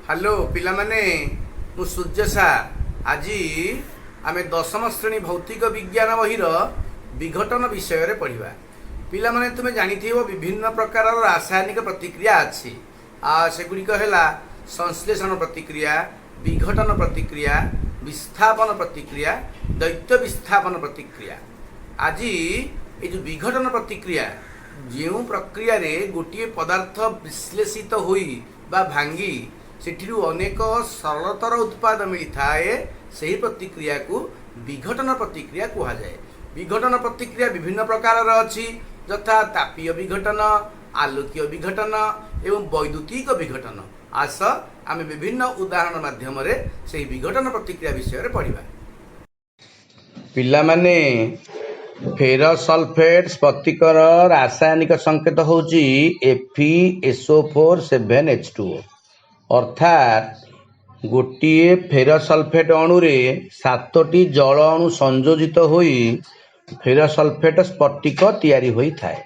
Hello पिला माने मु सूर्य सा आज आमे दशम श्रेणी भौतिक विज्ञान बहिर विघटन विषय रे पढ़िबा। पिला माने तुमे जानिथिबो विभिन्न प्रकार रासायनिक प्रतिक्रिया अछि सेगुड़िक है संश्लेषण प्रतिक्रिया, विघटन प्रतिक्रिया, विस्थापन प्रतिक्रिया, दैत्य विस्थापन प्रतिक्रिया। आज ये जो विघटन प्रतिक्रिया जो प्रक्रिया रे गोटे पदार्थ विश्लेषित होई बा भांगी सेठिरु अनेक सरलतर उत्पाद मिलता है, सही प्रतिक्रिया को विघटन प्रतिक्रिया कहा जाए। विघटन प्रतिक्रिया विभिन्न प्रकार अच्छी यथा तापीय विघटन, आलोकीय विघटन एवं वैद्युतिक विघटन। आस आम विभिन्न उदाहरण माध्यम से विघटन प्रतिक्रिया विषय रे पढ़िबा। पिला माने फेरस सल्फेट स्फटिकर रासायनिक संकेत होची FeSO4 7H2O अर्थात गोटे फेरस सल्फेट अणु रे 7टी जल अणु संयोजित होई फेरस सल्फेट स्फटिक तैयारी होई थाए।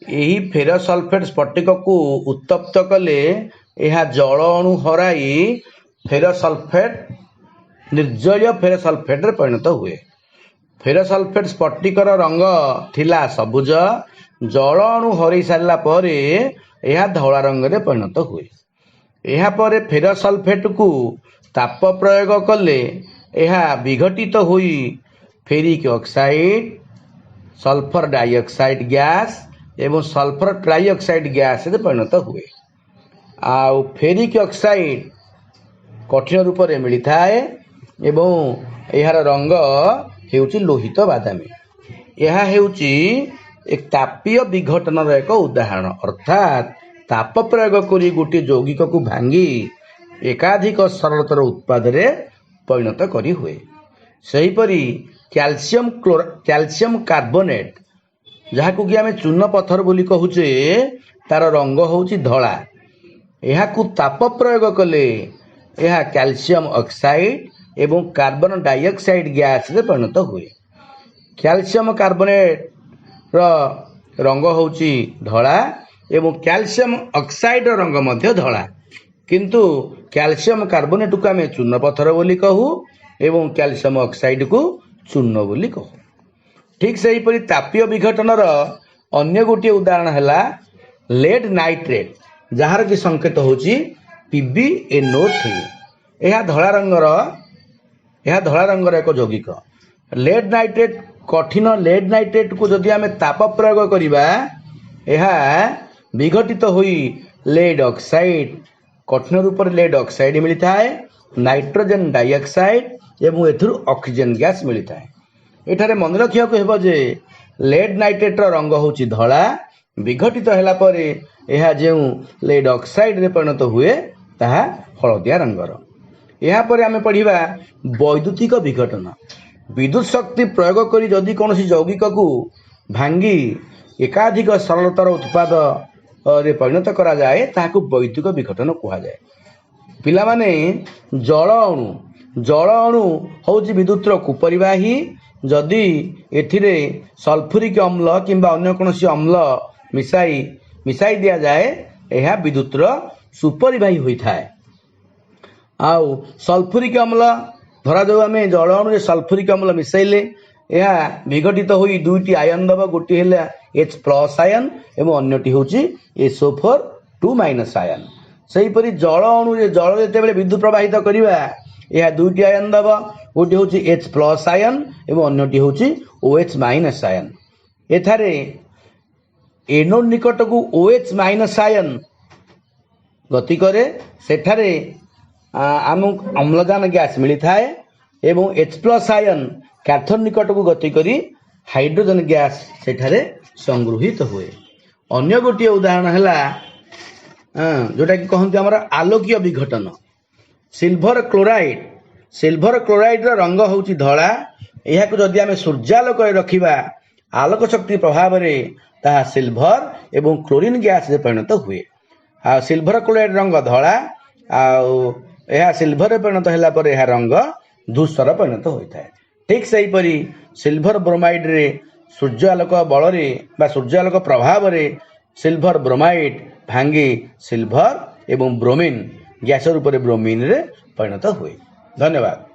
यही फेरस सल्फेट स्फटिक को उत्तप्त कले यह जल अणु हराई फेरस सल्फेट निर्जलीय फेरस सल्फेट रे परिणत हुए। फेरस सल्फेट स्फटिकर रंग थिला सबुज, जल अणु हरई सारा पर यह धला रंग रे परिणत हुए। यह पर फेरस सल्फेट को ताप प्रयोग कले यह विघटित हुई ferric oxide, sulphur dioxide gas एवं सल्फर ट्राइऑक्साइड गैस रे परिणत हुए। आउ फेरिक ऑक्साइड कठिन रूप में मिलता है एवं यार रंग हेउची लोहित बादामी। यह हेउची एक तापीय विघटन एक उदाहरण, अर्थात ताप प्रयोग करी गोटे यौगिक को भांगी एकाधिक सरलतर उत्पाद रे परिणत करी हुए। सेहीपरि कैल्शियम कार्बोनेट जहाँ को कि आमे चून पत्थर बोली कहूचे, तार रंग होउची धला। यह को ताप प्रयोग कले यह कैल्शियम ऑक्साइड एवं कार्बन डाइऑक्साइड गैस रे परिणत हुए। कैल्शियम कार्बोनेट रंग होउची धला एवं कैल्शियम ऑक्साइड रंग मध्य धला, किंतु कैल्शियम कार्बोनेट को आमे चून पत्थर बोली कहू एवं कैल्शियम ऑक्साइड को चून बोली कहू। ठीक सही परि तापीय विघटन अन्य गोटे उदाहरण है लेड नाइट्रेट, जार की संकेत होची PbNO3। यह धला रंगर एक यौगिक लेड नाइट्रेट। कठिन लेड नाइट्रेट को जदि आमे ताप प्रयोग करिबा यह विघटित होई लेड ऑक्साइड, कठिन रूप में लेड ऑक्साइड मिलता है, नाइट्रोजन डाइऑक्साइड एवं एथुर ऑक्सीजन गैस मिलता है। एठारे मन रखिया को हेबो जे लेड नाइट्रेट रंग होची धला, विघटित होला परे यह जेउ लेड ऑक्साइड रे परिणत हुए ताहा हलदिया रंगर। यहाँ पर आमे पढ़िबा वैद्युतिक विघटन। विद्युत शक्ति प्रयोग करी जदि कौन यौगिक को भांगी एकाधिक सरलतर उत्पाद रे परिणत करा जाए ताहाकु वैद्युतिक विघटन कहा जाए। पिला माने जल अणु होची विद्युत कुपरिवाही। जदि एथिरे सल्फ्यूरिक अम्ल किंबा अन्य कोनोसी अम्ल मिसाई दिया जाए यह विद्युत सुपरिवाही होई थाए। आउ सल्फ्यूरिक अम्ल धरा जाऊ आमे जल अणु सल्फ्यूरिक अम्ल मिसाइले यह विघटित होई दुईटी आयन दब, गोटी है H+ आयन एवं अन्यटी होची SO4 2- आयन। सेहीपरि जल अणु जल जेतेबेले विद्युत प्रवाहित करिबा यह दुईटी आयन दब, गोटी होची H+ आयन एवं अन्यटी होची OH- आयन। एथारे एनोड निकट को OH- आयन गति करे, सेठारे आमको अम्लजान गैस मिलता है एवं H+ आयन कैथोड निकट को गति करी हाइड्रोजन गैस सेठारे संगृहित हुए। अन्य गोटे उदाहरण है जोटा कि कहते आमर आलोकीय विघटन। सिल्भर क्लोराइड रंग होची धला। यह को जदि आमे सूर्यालोक रखिबा आलोक शक्ति प्रभाव रे ताहा सिल्भर एवं क्लोरीन गैस रे परिणत हुए। आ सिल्भर क्लोराइड रंग धला, यह सिल्भर रे परिणत होला पर यह रंग धूसर परिणत होता है। ठीक सही परी सिल्भर ब्रोमाइड रे सूर्यालोक बल रे बा सूर्यालोक प्रभाव रे सिल्भर ब्रोमाइड भांगी सिल्भर एवं ब्रोमीन ଗ୍ୟାସ ରୂପରେ ବ୍ରୋମିନ୍ରେ ପରିଣତ ହୁଏ। ଧନ୍ୟବାଦ।